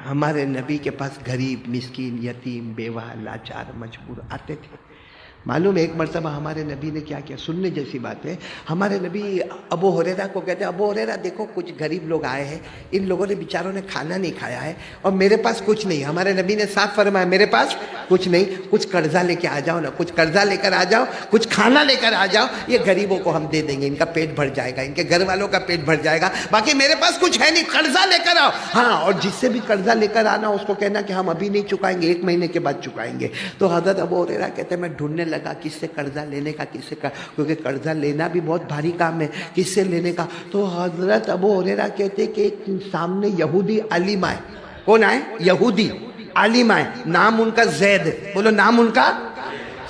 ہمارے نبی کے پاس غریب، مسکین، یتیم، بیوہ، لاچار، مجبور آتے تھے۔ معلوم ہے ایک مرتبہ ہمارے نبی نے کیا کیا، سننے جیسی بات ہے۔ ہمارے نبی ابو ہریرہ کو کہتے ہیں، ابو ہریرہ دیکھو کچھ غریب لوگ آئے ہیں، ان لوگوں نے بیچاروں نے کھانا نہیں کھایا ہے اور میرے پاس کچھ نہیں۔ ہمارے نبی نے صاف فرمایا میرے پاس کچھ نہیں، کچھ قرضہ لے کے آ جاؤ نا، کچھ قرضہ لے کر آ جاؤ، کچھ کھانا لے کر آ جاؤ، یہ غریبوں کو ہم دے دیں گے، ان کا پیٹ بھر جائے گا، ان کے گھر والوں کا پیٹ بھر جائے گا، باقی میرے پاس کچھ ہے نہیں، قرضہ لے کر آؤ۔ ہاں، اور جس سے بھی قرضہ لے کر آنا اس کو کہنا کہ ہم ابھی نہیں چکائیں گے، 1 مہینے کے بعد چکائیں گے۔ تو حضرت ابو ہریرہ کہتے ہیں میں ڈھونڈنے لگا کس سے قرضہ لینے کا، کس سے کیونکہ قرضہ لینا بھی بہت بھاری کام ہے، کس سے لینے کا۔ تو حضرت ابو ہریرہ کہتے کہ ایک سامنے یہودی عالم آئے۔ کون آئے؟ یہودی عالم آئے، نام ان کا زید، بولو نام ان کا،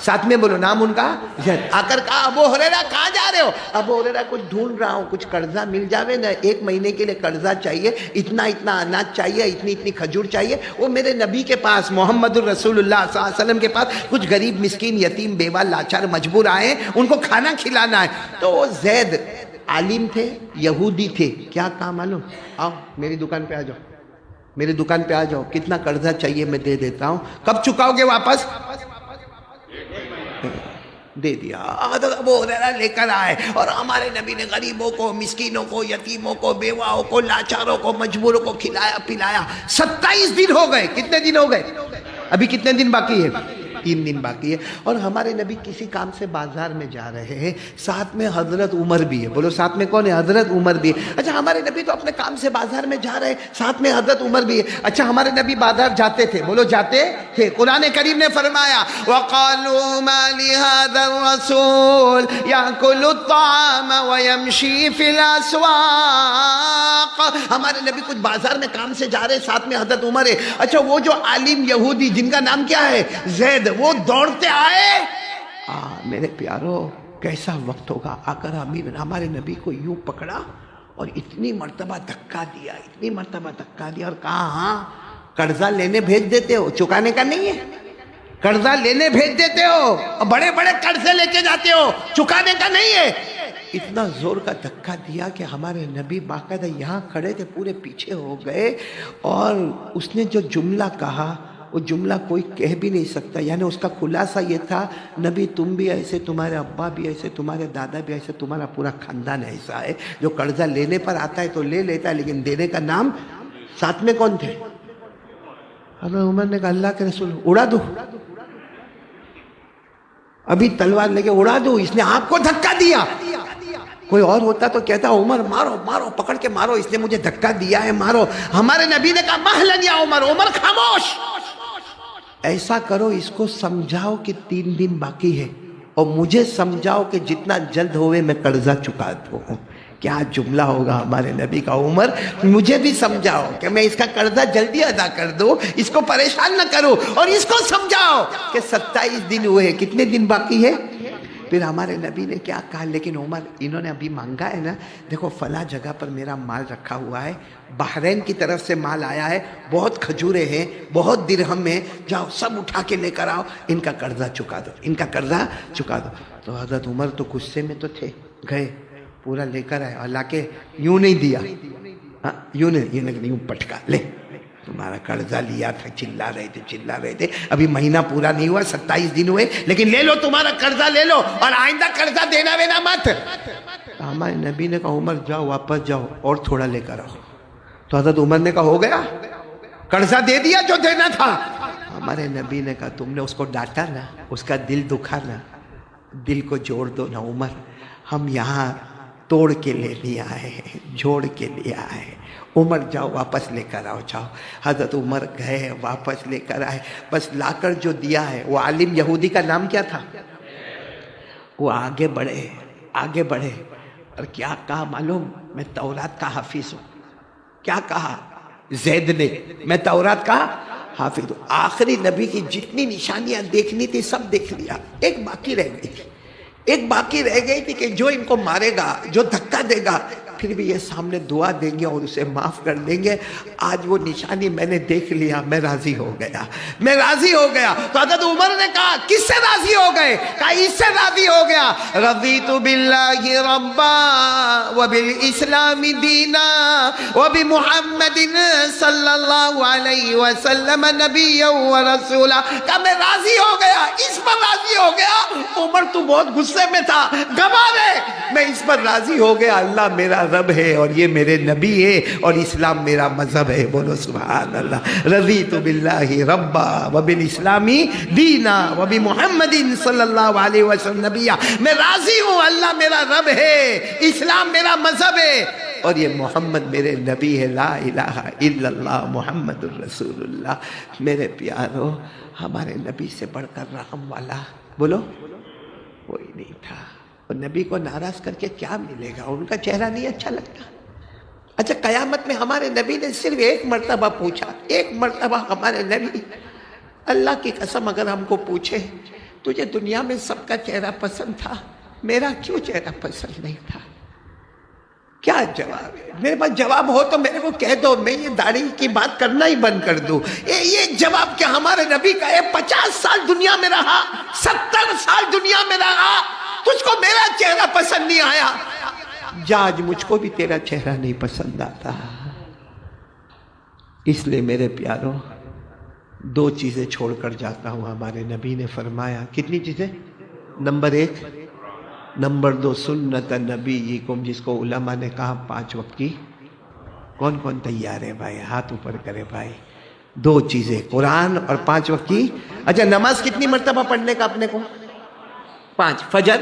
ساتھ میں بولو نام ان کا زید۔ آ کر کہا ابو ہریرہ کہاں جا رہے ہو؟ ابو ہریرہ کچھ ڈھونڈ رہا ہوں، کچھ قرضہ مل جاوے نا، 1 مہینے کے لیے قرضہ چاہیے، اتنا اتنا اناج چاہیے، اتنی اتنی کھجور چاہیے۔ وہ میرے نبی کے پاس محمد الرسول اللہ صلی اللہ علیہ وسلم کے پاس کچھ غریب، مسکین، یتیم، بیوہ، لاچار، مجبور آئے ہیں، ان کو کھانا کھلانا ہے۔ تو وہ زید عالم تھے، یہودی تھے، کیا کہا معلوم؟ آؤ میری دکان پہ آ جاؤ، میری دکان پہ آ جاؤ، کتنا قرضہ چاہیے میں دے دیتا ہوں، کب چکاؤ گے واپس؟ دے دیا۔ حضرت ابو ہریرہ لے کر آئے اور ہمارے نبی نے غریبوں کو، مسکینوں کو، یتیموں کو، بیواؤں کو، لاچاروں کو، مجبوروں کو کھلایا پلایا۔ 27 دن ہو گئے۔ کتنے دن ہو گئے؟ ابھی کتنے دن باقی ہے؟ 3 دن باقی ہے۔ اور ہمارے نبی کسی کام سے بازار میں جا رہے ہیں، ساتھ میں حضرت عمر بھی ہے، بولو ساتھ میں کون ہے؟ حضرت عمر بھی ہے۔ اچھا ہمارے نبی تو اپنے کام سے بازار میں جا رہے ہیں، ساتھ میں حضرت عمر بھی ہے۔ اچھا ہمارے نبی بازار جاتے تھے، بولو جاتے تھے۔ قرآن کریم نے فرمایا وَقَالُوا مَا لِهَذَا الرَّسُولِ يَأْكُلُ الطَّعَامَ وَيَمْشِي فِي الْأَسْوَاقِ۔ ہمارے نبی کچھ بازار میں کام سے جا رہے ہیں، ساتھ میں حضرت عمر ہے۔ اچھا وہ جو عالم یہودی جن کا نام کیا ہے؟ زید، وہ دوڑتے آئے۔ میرے پیارو کیسا وقت ہوگا، آ کر ہمارے نبی کو یوں پکڑا اور اتنی مرتبہ دھکا دیا، اتنی مرتبہ دھکا دیا اور کہا ہاں قرضہ لینے بھیج دیتے ہو، چکانے کا نہیں ہے، قرضہ لینے بھیج دیتے ہو اور بڑے بڑے قرضے لے کے جاتے ہو، چکانے کا نہیں ہے۔ اتنا زور کا دھکا دیا کہ ہمارے نبی باقاعدہ یہاں کھڑے تھے، پورے پیچھے ہو گئے، اور اس نے جو جملہ کہا وہ جملہ کوئی کہہ بھی نہیں سکتا، یعنی اس کا خلاصہ یہ تھا نبی تم بھی ایسے، تمہارے ابا بھی ایسے، تمہارے دادا بھی ایسے، تمہارا پورا خاندان ایسا ہے جو قرضہ لینے پر آتا ہے تو لے لیتا ہے لیکن دینے کا نام۔ ساتھ میں کون تھے؟ حضرت عمر نے کہا اللہ کے رسول اڑا دو، ابھی تلوار لے کے اڑا دو، اس نے آپ کو دھکا دیا۔ کوئی اور ہوتا تو کہتا عمر مارو مارو، پکڑ کے مارو، اس نے مجھے دھکا دیا ہے، مارو۔ ہمارے نبی نے کہا مہلن یا عمر، عمر خاموش، ایسا کرو اس کو سمجھاؤ کہ 3 دن باقی ہے اور مجھے سمجھاؤ کہ جتنا جلد ہوئے میں قرضہ چکا دوں۔ کیا جملہ ہوگا ہمارے نبی کا، عمر مجھے بھی سمجھاؤ کہ میں اس کا قرضہ جلدی ادا کر دوں، اس کو پریشان نہ کرو، اور اس کو سمجھاؤ کہ 27 دن ہوئے، کتنے دن باقی ہے۔ پھر ہمارے نبی نے کیا کہا، لیکن عمر انہوں نے ابھی مانگا ہے نا، دیکھو فلاں جگہ پر میرا مال رکھا ہوا ہے، بحرین کی طرف سے مال آیا ہے، بہت کھجورے ہیں، بہت درہم ہیں، جاؤ سب اٹھا کے لے کر آؤ، ان کا قرضہ چکا دو، ان کا قرضہ چکا دو۔ تو حضرت عمر تو غصے میں تو تھے، گئے پورا لے کر آئے، اور لا کے یوں نہیں دیا، یوں نہیں، یوں پٹکا، لے تمہارا قرضہ لیا تھا، چلا رہے تھے، ابھی مہینہ پورا نہیں ہوا، 27 دن ہوئے، لیکن لے لو تمہارا قرضہ لے لو، اور آئندہ قرضہ دینا وینا مت۔ ہمارے نبی نے کہا عمر جاؤ واپس جاؤ اور تھوڑا لے کر آؤ۔ تو حضرت عمر نے کہا ہو گیا، قرضہ دے دیا جو دینا تھا۔ ہمارے نبی نے کہا تم نے اس کو ڈانٹا نا، اس کا دل دکھا نا، دل کو جوڑ دو نا عمر، ہم یہاں توڑ کے لے نہیں آئے، جوڑ کے لے آئے۔ عمر جاؤ واپس لے کر آؤ، جاؤ۔ حضرت عمر گئے واپس لے کر آئے، بس لا کر جو دیا ہے، وہ عالم یہودی کا نام کیا تھا؟ وہ آگے بڑھے اور کیا کہا معلوم؟ میں تورات کا حافظ ہوں۔ کیا کہا زید نے؟ میں تورات کا حافظ ہوں۔ آخری نبی کی جتنی نشانیاں دیکھنی تھی سب دیکھ لیا، ایک باقی رہ گئی تھی کہ جو ان کو مارے گا، جو دھکا دے گا، پھر بھی یہ سامنے دعا دیں گے اور اسے معاف کر دیں گے. آج وہ نشانی میں نے دیکھ لیا, میں راضی ہو گیا, میں راضی ہو گیا. تو حضرت عمر نے کہا کس سے راضی ہو گئے؟ کہا اس سے راضی ہو گیا, رضیت باللہ ربا وبالاسلام دینا وبمحمد صلی اللہ علیہ وسلم نبی و رسولا. کہا میں راضی ہو گیا, اس پر راضی ہو گیا. عمر تو بہت غصے میں تھا, گوا دے, میں اس پر راضی ہو گیا. اللہ میرا رب ہے اور یہ میرے نبی ہے اور اسلام میرا مذہب ہے. بولو سبحان اللہ. رضیت باللہ ربا وبالاسلام دینا وبمحمد صلی اللہ علیہ وسلم نبیا. میں راضی ہوں, اللہ میرا رب ہے, اسلام میرا مذہب ہے اور یہ محمد میرے نبی ہے. لا الہ الا اللہ محمد الرسول اللہ. میرے پیارو, ہمارے نبی سے بڑھ کر رحم والا بولو کوئی نہیں تھا. اور نبی کو ناراض کر کے کیا ملے گا؟ ان کا چہرہ نہیں اچھا لگتا. اچھا قیامت میں ہمارے نبی نے صرف ایک مرتبہ پوچھا, ایک مرتبہ ہمارے نبی, اللہ کی قسم اگر ہم کو پوچھے تجھے دنیا میں سب کا چہرہ پسند تھا, میرا کیوں چہرہ پسند نہیں تھا؟ کیا جواب ہے؟ میرے پاس جواب ہو تو میرے کو کہہ دو, میں یہ داڑھی کی بات کرنا ہی بند کر دوں. یہ جواب کہ ہمارے نبی کا ہے 50 سال دنیا میں رہا, 70 سال دنیا میں رہا, تجھ کو میرا چہرہ پسند نہیں آیا, جا آج مجھ کو بھی تیرا چہرہ نہیں پسند آتا. اس لیے میرے پیاروں 2 چیزیں چھوڑ کر جاتا ہوں. ہمارے نبی نے فرمایا کتنی چیزیں؟ نمبر 1, نمبر 2 سنت نبیکم, جس کو علماء نے کہا 5 وقت کی. کون کون تیار ہے بھائی؟ ہاتھ اوپر کرے بھائی. 2 چیزیں, قرآن اور 5 وقت کی. اچھا نماز کتنی مرتبہ پڑھنے کا اپنے کو؟ 5. فجر,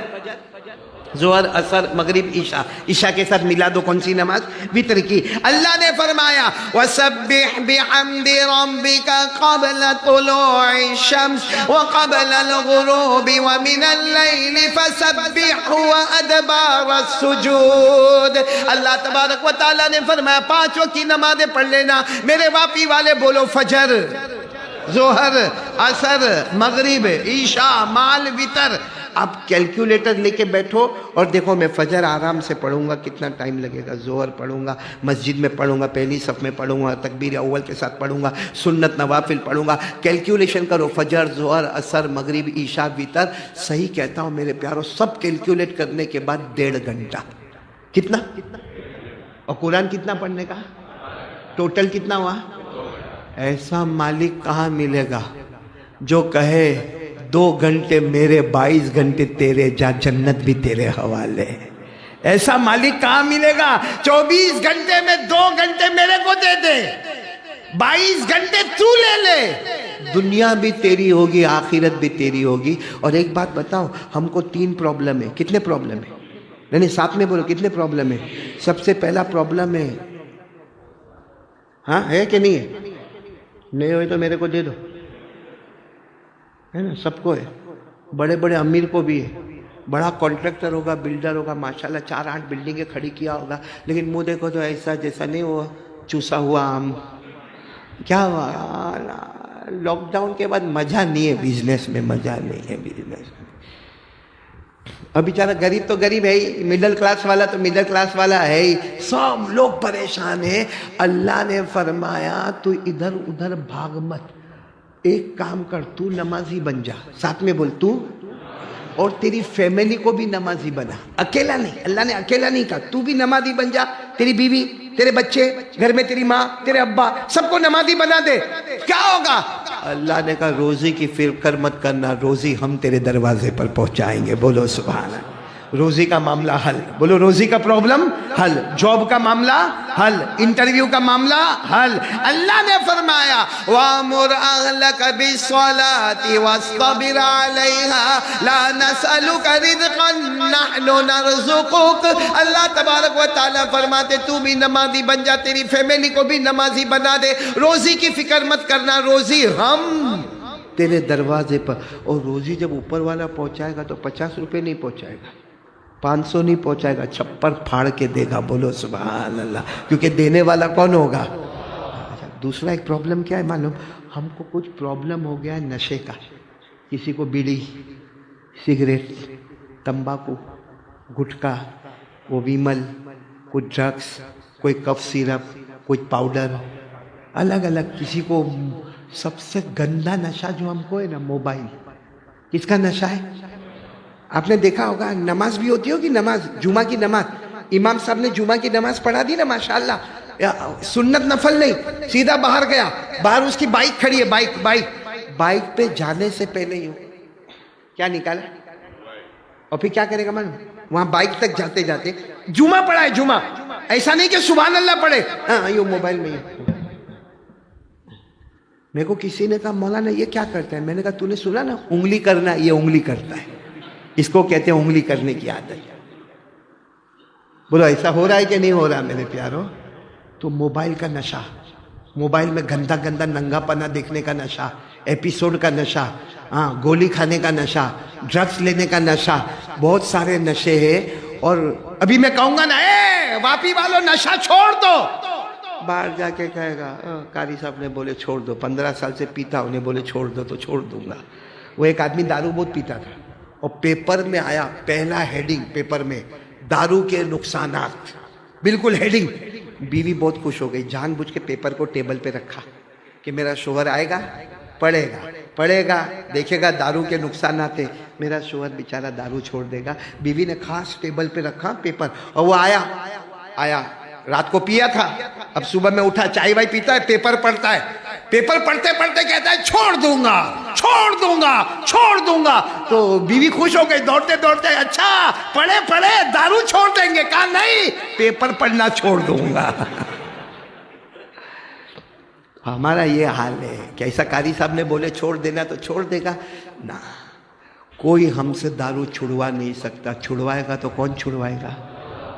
ظہر, عصر, مغرب, عشاء. عشاء کے ساتھ ملا دو کون سی نماز؟ وتر کی. اللہ نے فرمایا وَسَبِّحْ بِحَمْدِ رَبِّكَ قَبْلَ طُلُوعِ الشَّمْسِ وَقَبْلَ الْغُرُوبِ وَمِنَ اللَّيْلِ فَسَبِّحْهُ وَأَدْبَارَ السُّجُودِ. اللہ تبارک و تعالیٰ نے فرمایا 5 وقت کی نمازیں پڑھ لینا. میرے واپی والے بولو فجر, ظہر, عصر, مغرب, عشاء, مال, وتر. آپ کیلکولیٹر لے کے بیٹھو اور دیکھو میں فجر آرام سے پڑھوں گا, کتنا ٹائم لگے گا. ظہر پڑھوں گا, مسجد میں پڑھوں گا, پہلی صف میں پڑھوں گا, تکبیر اول کے ساتھ پڑھوں گا, سنت نوافل پڑھوں گا. کیلکولیشن کرو, فجر, ظہر, عصر, مغرب, عشاء, وتر. صحیح کہتا ہوں میرے پیاروں, سب کیلکولیٹ کرنے کے بعد 1.5 گھنٹہ. کتنا؟ اور قرآن کتنا پڑھنے کا ٹوٹل کتنا ہوا؟ ایسا مالک کہاں ملے گا جو کہے 2 گھنٹے میرے 22 گھنٹے تیرے, جا جنت بھی تیرے حوالے. ایسا مالک کہاں ملے گا 24 گھنٹے میں 2 گھنٹے میرے کو دے دے, 22 گھنٹے تو لے لے, دنیا بھی تیری ہوگی, آخرت بھی تیری ہوگی. اور ایک بات بتاؤ, ہم کو 3 پرابلم ہے. کتنے پرابلم ہے؟ نہیں ساتھ میں بولو, کتنے پرابلم ہے؟ سب سے پہلا پرابلم ہے, ہاں ہے کہ نہیں ہے؟ نہیں ہوئے تو میرے کو دے دو, ہے نا, سب کو ہے. بڑے بڑے امیر کو بھی ہے, بڑا کانٹریکٹر ہوگا, بلڈر ہوگا, ماشاءاللہ 4-8 بلڈنگیں کھڑی کیا ہوگا, لیکن منہ دیکھو تو ایسا جیسا نہیں ہوا, چوسا ہوا آم. کیا ہوا؟ لاک ڈاؤن کے بعد مزہ نہیں ہے بزنس میں, مزہ نہیں ہے بزنس میں. اب بیچارہ غریب تو غریب ہے ہی, مڈل کلاس والا تو مڈل کلاس والا ہے ہی, سب لوگ پریشان ہیں. اللہ نے فرمایا تو ادھر ادھر بھاگ مت, ایک کام کر, تو نمازی بن جا. ساتھ میں بول, تو اور تیری فیملی کو بھی نمازی بنا, اکیلا نہیں. اللہ نے اکیلا نہیں کہا, تو بھی نمازی بن جا, تیری بیوی, تیرے بچے, گھر میں تیری ماں, تیرے ابا, سب کو نمازی بنا دے. کیا ہوگا؟ اللہ نے کہا روزی کی فکر مت کرنا, روزی ہم تیرے دروازے پر پہنچائیں گے. بولو سبحان اللہ. روزی کا معاملہ حل. بولو روزی کا پرابلم حل, جاب کا معاملہ حل, انٹرویو کا معاملہ حل. اللہ نے فرمایا وَأْمُرْ أَهْلَكَ بِالصَّلَاةِ وَاصْطَبِرْ عَلَيْهَا لَا نَسْأَلُكَ رِزْقًا نَحْنُ نَرْزُقُكَ. اللہ تبارک و تعالیٰ فرماتے تو بھی نمازی بن جا, تیری فیملی کو بھی نمازی بنا دے. روزی کی فکر مت کرنا, روزی ہم تیرے دروازے پر. اور روزی جب اوپر والا پہنچائے گا تو 50 روپے نہیں پہنچائے گا, 500 نہیں پہنچائے گا, چھپر پھاڑ کے دے گا. بولو سبحان اللہ, کیونکہ دینے والا کون ہوگا؟ دوسرا ایک پرابلم کیا ہے معلوم؟ ہم کو کچھ پرابلم ہو گیا ہے نشے کا. کسی کو بیڑی, سگریٹ, تمباکو, گٹکا, وہ ویمل, کوئی ڈرگس، کوئی کف سیرپ، کوئی پاؤڈر، الگ الگ. کسی کو سب سے گندا نشہ جو ہم کو ہے نا، موبائل. کس کا نشہ ہے؟ آپ نے دیکھا ہوگا نماز بھی ہوتی ہوگی، نماز جمعہ کی نماز، امام صاحب نے جمعہ کی نماز پڑھا دی نا ماشاءاللہ، سنت نفل نہیں، سیدھا باہر گیا، باہر اس کی بائک کھڑی ہے، بائک پہ جانے سے پہلے ہی کیا نکالا اور پھر کیا کرے گا معلوم؟ وہاں بائک تک جاتے جاتے جمعہ پڑھا ہے، جمعہ. ایسا نہیں کہ سبحان اللہ پڑھے، ہاں یہ موبائل میں ہی. میرے کو کسی نے کہا مولانا یہ کیا کرتا ہے؟ میں نے کہا تو نے سنا نا انگلی کرنا، یہ انگلی کرتا ہے، اس کو کہتے ہیں انگلی کرنے کی عادت. بولو ایسا ہو رہا ہے کہ نہیں ہو رہا میرے پیارو؟ تو موبائل کا نشہ، موبائل میں گندا گندا ننگا پنا دیکھنے کا نشہ، ایپیسوڈ کا نشہ، ہاں گولی کھانے کا نشہ، ڈرگس لینے کا نشہ، بہت سارے نشے ہیں. اور ابھی میں کہوں گا نا اے واپی والوں نشہ چھوڑ دو، باہر جا کے کہے گا قاری صاحب نے بولے چھوڑ دو، 15 سال سے پیتا، انہیں بولے چھوڑ دو تو چھوڑ دوں گا. وہ ایک آدمی دارو بہت پیتا تھا اور پیپر میں آیا، پہلا ہیڈنگ پیپر میں، دارو کے نقصانات، بالکل ہیڈنگ. بیوی بہت خوش ہو گئی، جان بوجھ کے پیپر کو ٹیبل پہ رکھا کہ میرا شوہر آئے گا، پڑھے گا، دیکھے گا دارو کے نقصانات ہیں، میرا شوہر بیچارہ دارو چھوڑ دے گا. بیوی نے خاص ٹیبل پہ رکھا پیپر، اور وہ آیا رات کو پیا تھا، اب صبح میں اٹھا چائے وائی پیتا ہے، پیپر پڑھتا ہے، پیپر پڑھتے پڑھتے کہتا ہے چھوڑ دوں گا. تو بیوی خوش ہو گئی، دوڑتے دوڑتے اچھا پڑھے دارو چھوڑ دیں گے؟ کہا نہیں، پیپر پڑھنا چھوڑ دوں گا. ہمارا یہ حال ہے کہ ایسا قاری صاحب نے بولے چھوڑ دینا تو چھوڑ دے گا نا. کوئی ہم سے دارو چھڑوا نہیں سکتا، چھڑوائے گا تو کون چھڑوائے گا؟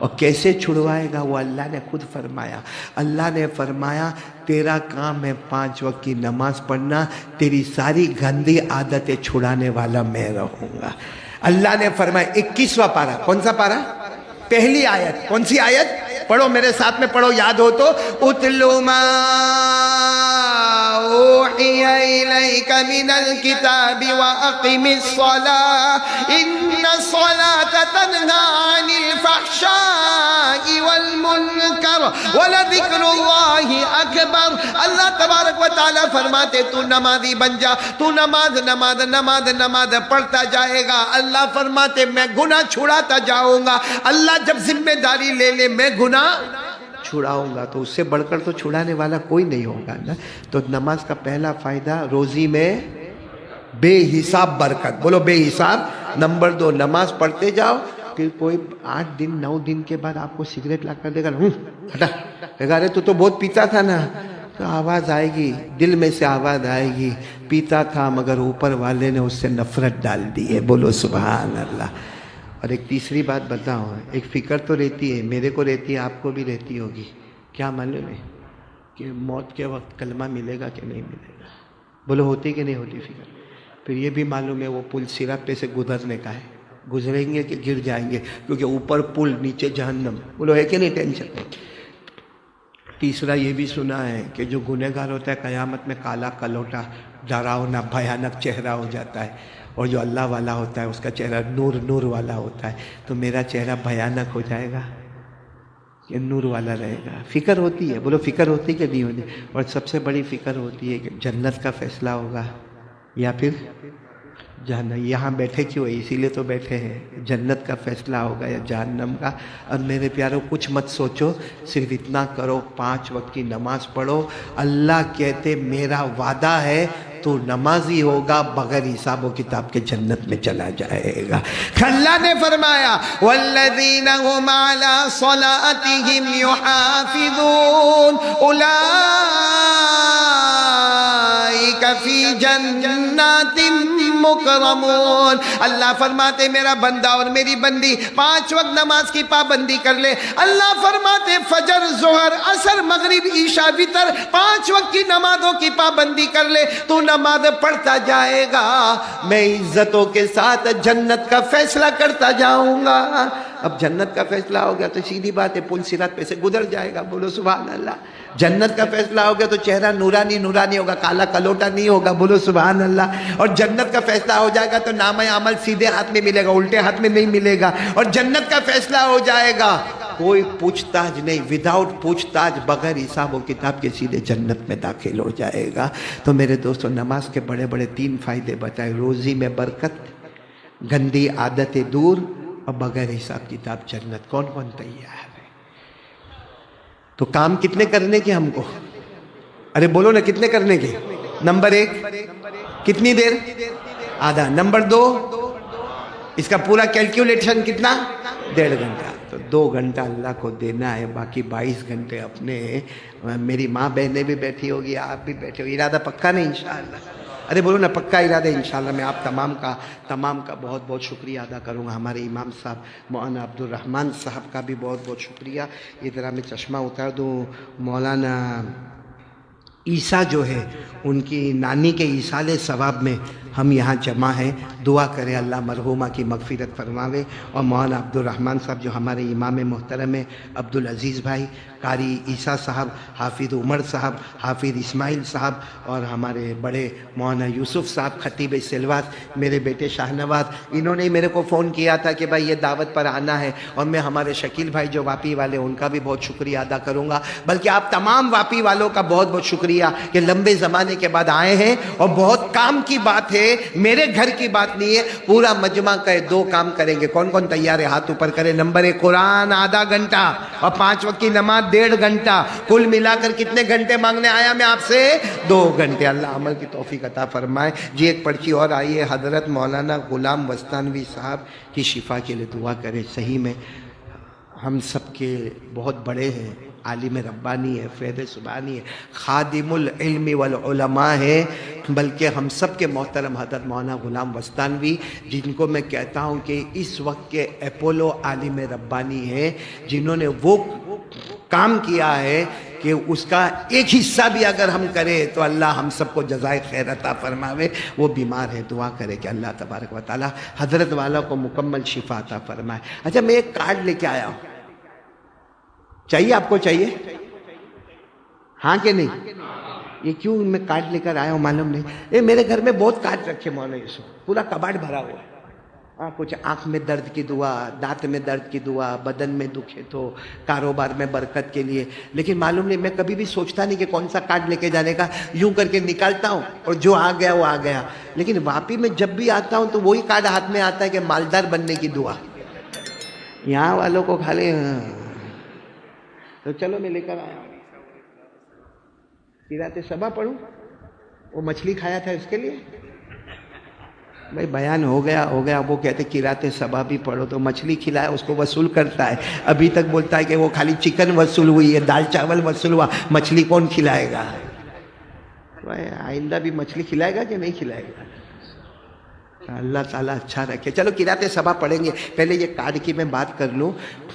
اور کیسے چھڑوائے گا؟ وہ اللہ نے خود فرمایا. اللہ نے فرمایا تیرا کام ہے 5 وقت کی نماز پڑھنا، تیری ساری گندی عادتیں چھڑانے والا میں رہوں گا. اللہ نے فرمایا 21واں پارہ، کون سا پارہ؟ پہلی آیت، کون سی آیت؟ پڑھو میرے ساتھ میں، پڑھو، یاد ہو تو. اتلو ما اوحی الیک من الکتاب واقم الصلاة ان الصلاة تنہی عن الفحشاء والمنکر ولذکر اللہ اکبر. اللہ تبارک و تعالیٰ فرماتے تو نمازی بن جا، تو نماز پڑھتا جائے گا. اللہ فرماتے میں گناہ چھڑاتا جاؤں گا. اللہ جب ذمہ داری لے لے میں گناہ چھڑاؤں گا تو اس سے بڑھ کر تو چھڑانے والا کوئی نہیں ہوگا نا. تو نماز کا پہلا فائدہ، روزی میں بے حساب برکت. بولو بے حساب. نمبر 2، نماز پڑھتے جاؤ، پھر کوئی 8 دن 9 دن کے بعد آپ کو سگریٹ لا کر دے گا، ہٹا، ارے تو بہت پیتا تھا نا. تو آواز آئے گی، دل میں سے آواز آئے گی، پیتا تھا مگر اوپر والے نے اس سے نفرت ڈال دی ہے. بولو سبحان اللہ. اور ایک تیسری بات بتاؤں، ایک فکر تو رہتی ہے، میرے کو رہتی ہے، آپ کو بھی رہتی ہوگی. کیا معلوم ہے کہ موت کے وقت کلمہ ملے گا کہ نہیں ملے گا؟ بولو ہوتی کہ نہیں ہوتی فکر؟ پھر یہ بھی معلوم ہے وہ پل صراط پہ سے گزرنے کا ہے، گزریں گے کہ گر جائیں گے، کیونکہ اوپر پل نیچے جہنم. بولو ہے کہ نہیں ٹینشن؟ تیسرا یہ بھی سنا ہے کہ جو گنہگار ہوتا ہے قیامت میں کالا کلوٹا، ڈراؤنا بھیانک چہرہ ہو جاتا ہے، اور جو اللہ والا ہوتا ہے اس کا چہرہ نور والا ہوتا ہے. تو میرا چہرہ بھیانک ہو جائے گا کہ نور والا رہے گا؟ فکر ہوتی ہے. بولو فکر ہوتی کہ نہیں ہوتی؟ اور سب سے بڑی فکر ہوتی ہے کہ جنت کا فیصلہ ہوگا یا پھر جہنم. یہاں بیٹھے کیوں ہے؟ اسی لیے تو بیٹھے ہیں. جنت کا فیصلہ ہوگا یا جہنم کا. اور میرے پیاروں کچھ مت سوچو، صرف اتنا کرو 5 وقت کی نماز پڑھو. اللہ کہتے میرا وعدہ ہے تو نمازی ہوگا بغیر حساب و کتاب کے جنت میں چلا جائے گا. اللہ نے فرمایا والذین هم علی صلاتهم یحافظون اولئک فی جنات مکرمون. اللہ فرماتے میرا بندہ اور میری بندی 5 وقت نماز کی پابندی کر لے. اللہ فرماتے فجر، ظہر، عصر، مغرب، عشاء، وتر 5 وقت کی نمازوں کی پابندی کر لے. تو نماز پڑھتا جائے گا، میں عزتوں کے ساتھ جنت کا فیصلہ کرتا جاؤں گا. اب جنت کا فیصلہ ہو گیا تو سیدھی بات ہے پل صراط پہ سے گزر جائے گا. بولو سبحان اللہ. جنت کا فیصلہ ہو گیا تو چہرہ نورانی ہوگا، کالا کلوٹا نہیں ہوگا. بولو سبحان اللہ. اور جنت کا فیصلہ ہو جائے گا تو نامہ عمل سیدھے ہاتھ میں ملے گا، الٹے ہاتھ میں نہیں ملے گا. اور جنت کا فیصلہ ہو جائے گا کوئی پوچھ تاچھ نہیں، وداؤٹ پوچھ تاچھ، بغیر حساب و کتاب کے سیدھے جنت میں داخل ہو جائے گا۔ تو میرے دوستو، نماز کے بڑے بڑے 3 فائدے بتائے: روزی میں برکت، گندی عادتیں دور، اور بغیر حساب کتاب جنت۔ کون کون تیار ہے؟ تو کام کتنے کرنے کے ہم کو؟ ارے بولو نا، کتنے کرنے کے؟ نمبر 1 کتنی دیر؟ آدھا۔ نمبر 2 اس کا پورا کیلکولیشن کتنا؟ 1.5 گھنٹہ۔ تو 2 گھنٹہ اللہ کو دینا ہے، باقی 22 گھنٹے اپنے۔ میری ماں بہنیں بھی بیٹھی ہوگی، آپ بھی بیٹھے ہو، ارادہ پکا نہیں انشاءاللہ؟ ارے بولو نا، پکا ارادہ انشاءاللہ۔ میں آپ تمام کا بہت بہت شکریہ ادا کروں گا۔ ہمارے امام صاحب مولانا عبدالرحمن صاحب کا بھی بہت بہت شکریہ۔ یہ ذرا میں چشمہ اتار دوں۔ مولانا عیسیٰ جو ہے، ان کی نانی کے ایصال ثواب میں ہم یہاں جمع ہیں۔ دعا کرے اللہ مرحومہ کی مغفرت فرماوے۔ اور مولانا عبدالرحمن صاحب جو ہمارے امام محترم ہیں، عبدالعزیز بھائی، قاری عیسیٰ صاحب، حافظ عمر صاحب، حافظ اسماعیل صاحب، اور ہمارے بڑے مولانا یوسف صاحب خطیب سلوات، میرے بیٹے شاہ نواز، انہوں نے میرے کو فون کیا تھا کہ بھائی یہ دعوت پر آنا ہے۔ اور میں ہمارے شکیل بھائی جو واپی والے، ان کا بھی بہت شکریہ ادا کروں گا۔ بلکہ آپ تمام واپی والوں کا بہت بہت شکریہ کہ لمبے زمانے کے بعد آئے ہیں۔ اور بہت کام کی بات ہے، میرے گھر کی بات نہیں ہے، پورا مجمع کا 2 کام کریں گے۔ کون کون تیار ہے؟ ہاتھ اوپر کرے۔ نمبر 1 قرآن آدھا گھنٹہ، اور 5 وقت کی نماز 1.5 گھنٹہ۔ کل ملا کر کتنے گھنٹے مانگنے آیا میں آپ سے؟ 2 گھنٹے۔ اللہ عمل کی توفیق عطا فرمائے۔ جی ایک پرچی اور آئی ہے، حضرت مولانا غلام وستانوی صاحب کی شفا کے لیے دعا کرے۔ صحیح میں ہم سب کے بہت بڑے ہیں، عالم ربانی ہے، فیض سبحانی ہے، خادم العلم والعلماء ہے، بلکہ ہم سب کے محترم حضرت مولانا غلام وستانوی، جن کو میں کہتا ہوں کہ اس وقت کے اپولو عالم ربانی ہیں، جنہوں نے وہ کام کیا ہے کہ اس کا ایک حصہ بھی اگر ہم کریں تو اللہ ہم سب کو جزائے خیر عطا فرماوے۔ وہ بیمار ہے، دعا کرے کہ اللہ تبارک و تعالی حضرت والا کو مکمل شفا عطا فرمائے۔ اچھا، میں ایک کارڈ لے کے آیا ہوں، چاہیے آپ کو؟ چاہیے ہاں کہ نہیں؟ یہ کیوں میں کارڈ لے کر آیا ہوں معلوم نہیں۔ میرے گھر میں بہت کارڈ رکھے مولانا یوسف، پورا کباڑ بھرا ہوا ہے۔ کچھ آنکھ میں درد کی دعا، دانت میں درد کی دعا، بدن میں دکھ ہے تو کاروبار میں برکت کے لیے۔ لیکن معلوم نہیں، میں کبھی بھی سوچتا نہیں کہ کون سا کارڈ لے کے جانے کا، یوں کر کے نکالتا ہوں اور جو آ گیا وہ آ گیا۔ لیکن واپی میں جب بھی آتا ہوں تو وہی کارڈ ہاتھ میں آتا ہے کہ مالدار بننے کی دعا۔ یہاں والوں کو کھا لے، تو چلو میں لے کر آیا ہوں۔ قرأت صبا پڑھوں؟ وہ مچھلی کھایا تھا اس کے لیے بھائی بیان ہو گیا۔ وہ کہتے قرأت صبا بھی پڑھو، تو مچھلی کھلایا اس کو وصول کرتا ہے۔ ابھی تک بولتا ہے کہ وہ خالی چکن وصول ہوئی ہے، دال چاول وصول ہوا، مچھلی کون کھلائے گا؟ بھائی آئندہ بھی مچھلی کھلائے گا کہ نہیں کھلائے گا؟ اللہ تعالیٰ اچھا رکھے۔ چلو قرأت صبا پڑھیں گے۔ پہلے یہ کارڈ کی میں بات کر لوں۔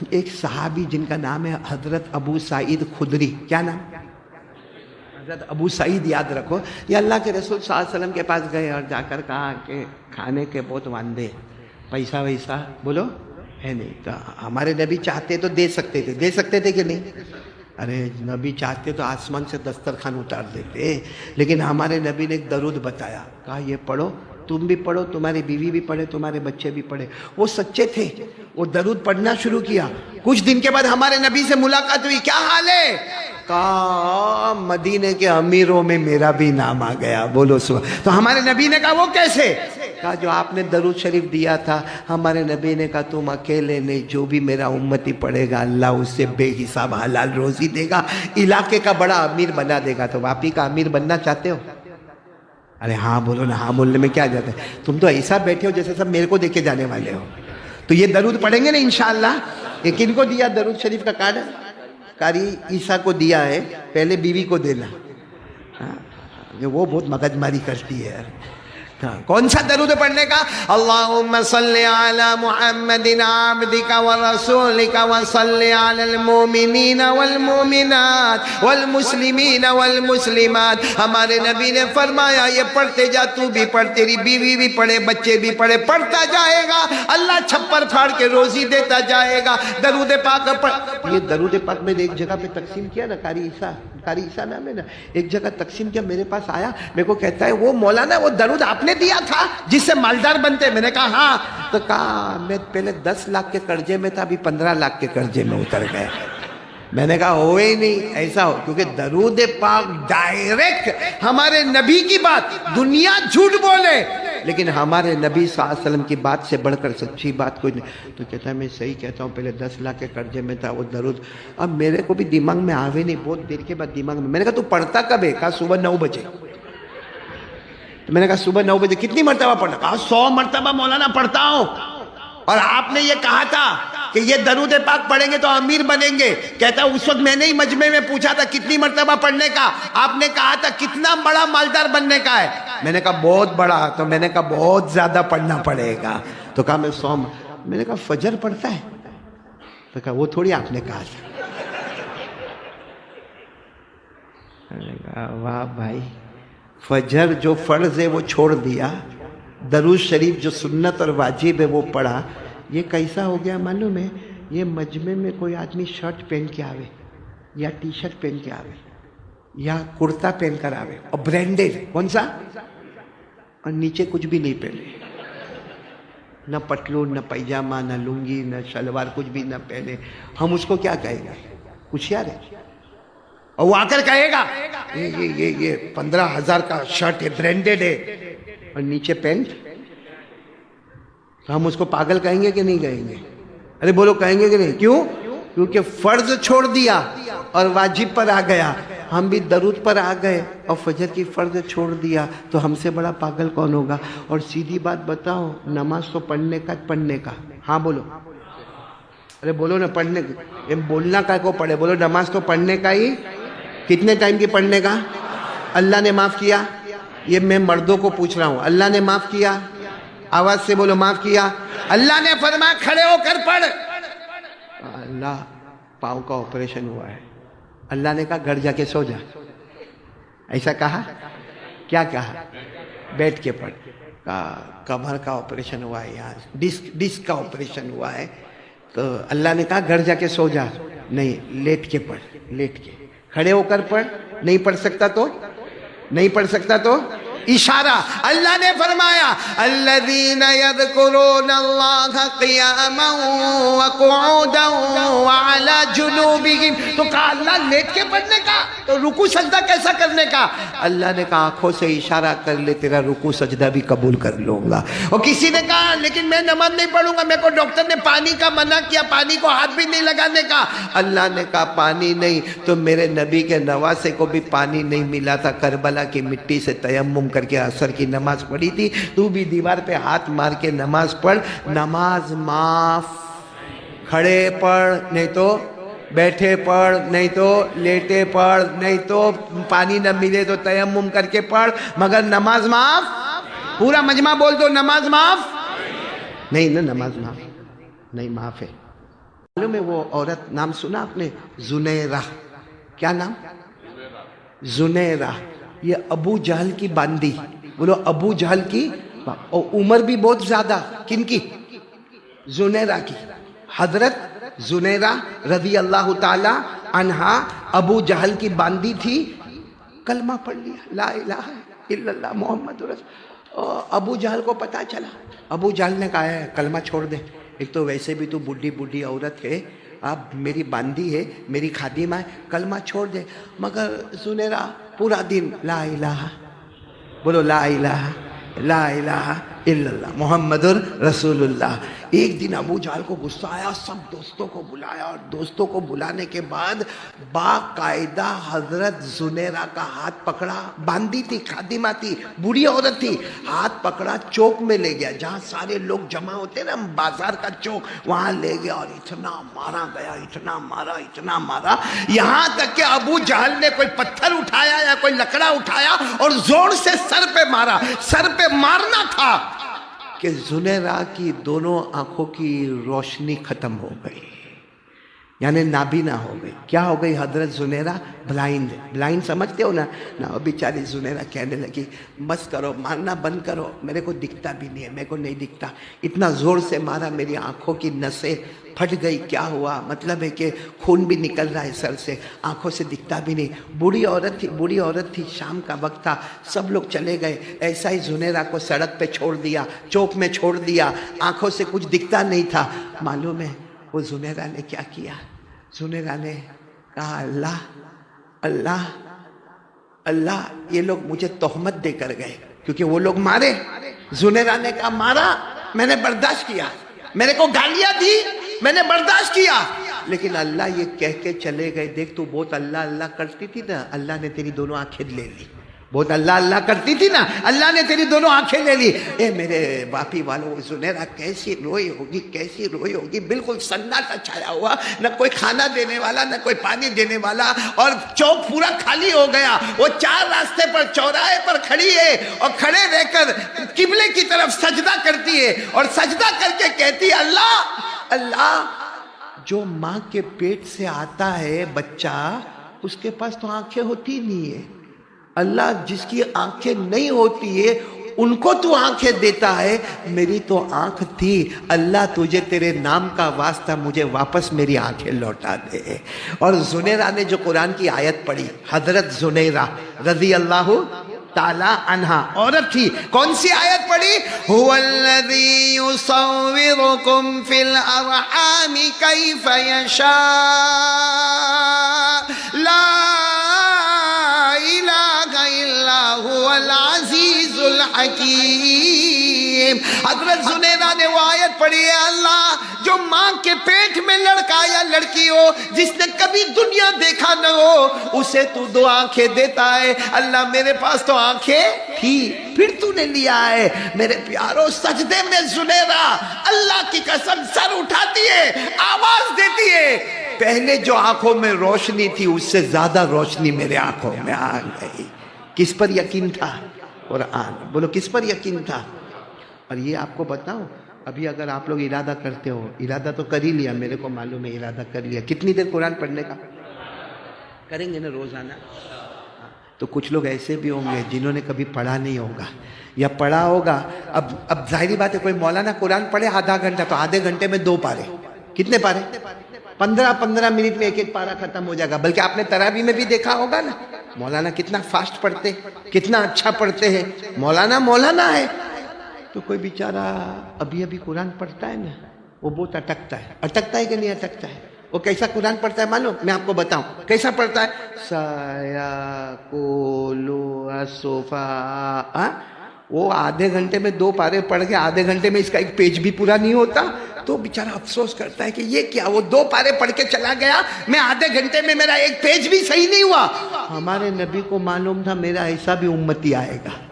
ایک صحابی جن کا نام ہے حضرت ابو سعید خدری، کیا نام؟ حضرت ابو سعید، یاد رکھو۔ یہ اللہ کے رسول صلی اللہ علیہ وسلم کے پاس گئے اور جا کر کہا کہ کھانے کے بہت واندے، پیسہ ویسا بولو ہے نہیں۔ تو ہمارے نبی چاہتے تو دے سکتے تھے کہ نہیں؟ ارے نبی چاہتے تو آسمان سے دسترخوان اتار دیتے، لیکن ہمارے نبی نے ایک درود بتایا، کہا یہ پڑھو، تم بھی پڑھو، تمہاری بیوی بھی پڑھے، تمہارے بچے بھی پڑھے۔ وہ سچے تھے، وہ درود پڑھنا شروع کیا۔ کچھ دن کے بعد ہمارے نبی سے ملاقات ہوئی، کیا حال ہے؟ کہا مدینے کے امیروں میں میرا بھی نام آ گیا، بولو سبحان۔ تو ہمارے نبی نے کہا وہ کیسے؟ کہا جو آپ نے درود شریف دیا تھا، ہمارے نبی نے کہا تم اکیلے نہیں، جو بھی میرا امتی پڑھے گا اللہ اس سے بے حساب حلال روزی دے گا، علاقے کا بڑا امیر بنا دے گا۔ تو واپی کا امیر بننا چاہتے ہو؟ ارے ہاں بولو نا، ہاں بولنے میں کیا جاتا ہے؟ تم تو ایسا بیٹھے ہو جیسے سب میرے کو دیکھے جانے والے ہو۔ تو یہ درود پڑھیں گے نا انشاءاللہ۔ یہ کن کو دیا درود شریف کا کارڈ؟ قاری عیسیٰ کو دیا ہے، پہلے بیوی کو دینا، وہ بہت مغز ماری کرتی ہے۔ کون سا درود پڑھنے کا؟ اللہم صلی علی محمد عبدک ورسولک وصلی علی المومنین والمومنات والمسلمین والمسلمات۔ ہمارے نبی نے فرمایا یہ پڑھتے جا، تو بھی پڑھ، تیری بیوی بھی پڑھے، بچے بھی پڑھے، پڑھتا جائے گا اللہ چھپر پھاڑ کے روزی دیتا جائے گا۔ درود پاک پڑھ۔ یہ درود پاک میں نے ایک جگہ پہ تقسیم کیا نا قاری عیسیٰ، قاری عیسیٰ نام ہے نا, ایک جگہ تقسیم کیا, میرے پاس آیا, میرے کو کہتا ہے وہ مولانا وہ درود آپ نے دیا تھا جس سے مالدار بنتے. میں نے کہا ہاں. تو کہا میں پہلے 10 لاکھ کے قرضے میں تھا, ابھی 15 لاکھ کے قرضے میں اتر گئے. میں نے کہا ہوئے ہی نہیں ایسا ہو, کیونکہ درود پاک ڈائریکٹ ہمارے نبی کی بات, دنیا جھوٹ بولے لیکن ہمارے نبی صلی اللہ علیہ وسلم کی بات سے بڑھ کر سچی بات کوئی نہیں. تو کہتا ہے میں صحیح کہتا ہوں, پہلے 10 لاکھ کے قرضے میں تھا وہ درود. اب میرے کو بھی دماغ میں آوے نہیں, بہت دیر کے بعد دماغ میں نے کہا تو پڑھتا کب ہے؟ کہا صبح 9 بجے. تو میں نے کہا صبح 9 بجے کتنی مرتبہ پڑھنا؟ کہا 100 مرتبہ مولانا پڑھتا ہوں. اور آپ نے یہ کہا تھا کہ یہ درود پاک پڑھیں گے تو امیر بنیں گے. کہتا اس وقت میں نے ہی مجمع میں پوچھا تھا کتنی مرتبہ پڑھنے کا, آپ نے کہا تھا کتنا بڑا مالدار بننے کا ہے. میں نے کہا بہت بڑا. تو میں نے کہا بہت زیادہ پڑھنا پڑے گا. تو کہا میں 100. میں نے کہا فجر پڑھتا ہے؟ تو کہا وہ تھوڑی آپ نے کہا تھا. میں نے کہا واہ بھائی, فجر جو فرض ہے وہ چھوڑ دیا, درود شریف جو سنت اور واجب ہے وہ پڑھا. یہ کیسا ہو گیا معلوم ہے؟ یہ مجمع میں کوئی آدمی شرٹ پہن کے آوے یا ٹی شرٹ پہن کے آوے یا کرتا پہن کر آوے اور برینڈڈ کون سا, اور نیچے کچھ بھی نہیں پہنے, نہ پتلون نہ پیجامہ نہ لنگی نہ شلوار, کچھ بھی نہ پہنے. ہم اس کو کیا کہیں گے؟ ہوشیار ہے. اور وہ آ کر کہے گا یہ 15,000 کا شرٹ ہے, برینڈڈ ہے, اور نیچے پینٹ. تو ہم اس کو پاگل کہیں گے کہ نہیں کہیں گے؟ ارے بولو کہیں گے کہ نہیں؟ کیوں؟ کیونکہ فرض چھوڑ دیا اور واجب پر آ گیا. ہم بھی درود پر آ گئے اور فجر کی فرض چھوڑ دیا, تو ہم سے بڑا پاگل کون ہوگا؟ اور سیدھی بات بتاؤ, نماز تو پڑھنے کا. ہاں بولو, ارے بولو نا, پڑھنے کا. یہ بولنا کا کو پڑھے, بولو نماز تو پڑھنے کا ہی. کتنے ٹائم کی پڑھنے کا؟ اللہ نے معاف کیا. یہ میں مردوں کو پوچھ رہا ہوں, اللہ نے معاف کیا؟ آواز سے بولو معاف کیا. اللہ نے فرمایا کھڑے ہو کر پڑھ. اللہ پاؤں کا آپریشن ہوا ہے, اللہ نے کہا گھر جا کے سو جا. ایسا کہا؟ کیا کہا؟ بیٹھ کے پڑھ. کمر کا آپریشن ہوا ہے, یہاں ڈسک کا آپریشن ہوا ہے, تو اللہ نے کہا گھر جا کے سو جا. نہیں, لیٹ کے پڑھ, لیٹ کے. کھڑے ہو کر پڑھ. نہیں پڑھ سکتا تو اشارہ. اللہ نے فرمایا الذین یذکرون اللہ قیاما وقعودا وعلی جنوبہم. تو کہا اللہ لیٹ کے پڑھنے کا, تو رکوع سجدہ کیسا کرنے کا؟ اللہ نے کہا آنکھوں سے اشارہ کر لے, تیرا رکوع سجدہ بھی قبول کر لوں گا. اور کسی نے کہا لیکن میں نماز نہیں پڑھوں گا, میرے کو ڈاکٹر نے پانی کا منع کیا, پانی کو ہاتھ بھی نہیں لگانے کا. اللہ نے کہا پانی نہیں تو میرے نبی کے نواسے کو بھی پانی نہیں ملا تھا, کربلا کی مٹی سے تیمم کر کے عصر کی نماز پڑھی تھی. تو بھی دیوار پہ ہاتھ مار کے نماز پڑھ, نماز معاف. کھڑے پڑھ, نہیں تو بیٹھے پڑھ, نہیں تو لیٹے پڑھ, نہیں تو پانی نہ ملے تو تیمم کر کے پڑھ, مگر نماز معاف. پورا مجمع بول دو نماز معاف. نہیں نا, نماز معاف نہیں, معاف ہے. معلوم ہے وہ عورت, نام سنا آپ نے؟ زنیرہ. کیا نام؟ زنیرہ. یہ ابو جہل کی باندی. بولو ابو جہل کی. اور عمر بھی بہت زیادہ. کن کی؟ زنیرہ کی. حضرت زنیرہ رضی اللہ تعالی عنہا ابو جہل کی باندی تھی. کلمہ پڑھ لیا, لا الہ الا اللہ محمد رسول. ابو جہل کو پتا چلا. ابو جہل نے کہا ہے کلمہ چھوڑ دے, ایک تو ویسے بھی تو بڈھی عورت ہے, اب میری باندی ہے, میری خادمہ ہے, کلمہ چھوڑ دے. مگر زنیرہ پورا دن لا الہ, بولو لا الہ الا اللہ محمد رسول اللہ. ایک دن ابو جہل کو غصہ آیا, سب دوستوں کو بلایا, اور دوستوں کو بلانے کے بعد باقاعدہ حضرت زنیرہ کا ہاتھ پکڑا. باندھی تھی, خادمہ تھی, بوڑھی عورت تھی. ہاتھ پکڑا, چوک میں لے گیا, جہاں سارے لوگ جمع ہوتے نا, بازار کا چوک, وہاں لے گیا اور اتنا مارا گیا, اتنا مارا, یہاں تک کہ ابو جہل نے کوئی پتھر اٹھایا یا کوئی لکڑا اٹھایا اور زور سے سر پہ مارا. سر پہ مارنا تھا کہ زنیرہ کی دونوں آنکھوں کی روشنی ختم ہو گئی. یعنی نابینا ہو گئی. کیا ہو گئی حضرت زنیرہ؟ بلائنڈ. بلائنڈ سمجھتے ہو نا وہ بیچاری زنیرہ کہنے لگی بس کرو، مارنا بند کرو، میرے کو دکھتا بھی نہیں ہے، میرے کو نہیں دکھتا. اتنا زور سے مارا میری آنکھوں کی نسیں پھٹ گئی. کیا ہوا؟ مطلب ہے کہ خون بھی نکل رہا ہے سر سے، آنکھوں سے دکھتا بھی نہیں. بوڑھی عورت تھی، شام کا وقت تھا، سب لوگ چلے گئے. ایسا ہی زنیرہ کو سڑک پہ چھوڑ دیا، چوک میں چھوڑ دیا، آنکھوں سے کچھ دکھتا نہیں تھا. معلوم ہے وہ زنیرہ نے کیا کیا؟ زنیرہ نے کہا اللہ اللہ اللہ، یہ لوگ مجھے تہمت دے کر گئے کیونکہ وہ لوگ مارے. زنیرہ نے کہا مارا، میں نے برداشت کیا، میرے کو گالیاں دی، میں نے برداشت کیا، لیکن اللہ یہ کہہ کے چلے گئے دیکھ تو بہت اللہ اللہ کرتی تھی نا، اللہ نے تیری دونوں آنکھیں لے لی. بہت اللہ اللہ کرتی تھی نا، اللہ نے تیری دونوں آنکھیں لے لی. اے میرے باپی والوں، زنیرہ کیسی روئی ہوگی، کیسی روئی ہوگی. بالکل سناٹا چھایا ہوا، نہ کوئی کھانا دینے والا، نہ کوئی پانی دینے والا، اور چوک پورا خالی ہو گیا. وہ 4 راستے پر چوراہے پر کھڑی ہے اور کھڑے رہ کر قبلے کی طرف سجدہ کرتی ہے اور سجدہ کر کے کہتی ہے اللہ اللہ. جو ماں کے پیٹ سے آتا ہے بچہ، اس کے پاس تو آنکھیں ہوتی نہیں ہے. اللہ جس کی آنکھیں نہیں ہوتی ہے ان کو تو آنکھیں دیتا ہے. میری تو آنکھ تھی، اللہ تجھے تیرے نام کا واسطہ مجھے واپس میری آنکھیں لوٹا دے. اور زنیرہ نے جو قرآن کی آیت پڑھی، حضرت زنیرہ رضی اللہ تعالی عنہا عورت تھی، کون سی آیت پڑھی؟ هو الذی یصورکم فی الارحام کیف یشاء لا العزیز الحکیم. حضرت زنیرہ نے وہ آیت پڑھی ہے اللہ جو ماں کے پیٹ میں لڑکا یا لڑکی ہو، جس نے کبھی دنیا دیکھا نہ ہو، اسے تو 2 آنکھیں دیتا ہے. اللہ میرے پاس تو آنکھیں تھی، پھر تو نے لیا ہے. میرے پیاروں، سجدے میں زنیرہ اللہ کی قسم سر اٹھاتی ہے، آواز دیتی ہے، پہلے جو آنکھوں میں روشنی تھی اس سے زیادہ روشنی میرے آنکھوں میں آ گئی. کس پر یقین تھا؟ قرآن. بولو کس پر یقین تھا؟ اور یہ آپ کو بتاؤں، ابھی اگر آپ لوگ ارادہ کرتے ہو، ارادہ تو کر ہی لیا، میرے کو معلوم ہے ارادہ کر لیا، کتنی دیر قرآن پڑھنے کا کریں گے نا روزانہ؟ تو کچھ لوگ ایسے بھی ہوں گے جنہوں نے کبھی پڑھا نہیں ہوگا یا پڑھا ہوگا. اب ظاہری بات ہے، کوئی مولانا قرآن پڑھے آدھا گھنٹہ تو آدھے گھنٹے میں 2 پارے. کتنے پارے؟ 15 منٹ میں ایک پارا ختم ہو جائے گا. بلکہ آپ نے تراویح میں بھی دیکھا ہوگا نا، مولانا کتنا فاسٹ پڑھتے، کتنا اچھا پڑھتے ہیں. مولانا ہے. تو کوئی بیچارہ ابھی قرآن پڑھتا ہے نا، وہ بہت اٹکتا ہے کہ نہیں اٹکتا ہے؟ وہ کیسا قرآن پڑھتا ہے معلوم؟ میں آپ کو بتاؤں کیسا پڑھتا ہے. سایہ کولو صفا. وہ آدھے گھنٹے میں 2 پارے پڑھ کے آدھے گھنٹے میں اس کا ایک پیج بھی پورا نہیں ہوتا. تو بیچارہ افسوس کرتا ہے کہ یہ کیا، وہ 2 پارے پڑھ کے چلا گیا، میں آدھے گھنٹے میں میرا ایک پیج بھی صحیح نہیں ہوا. ہمارے نبی کو معلوم تھا میرا ایسا بھی امتی آئے گا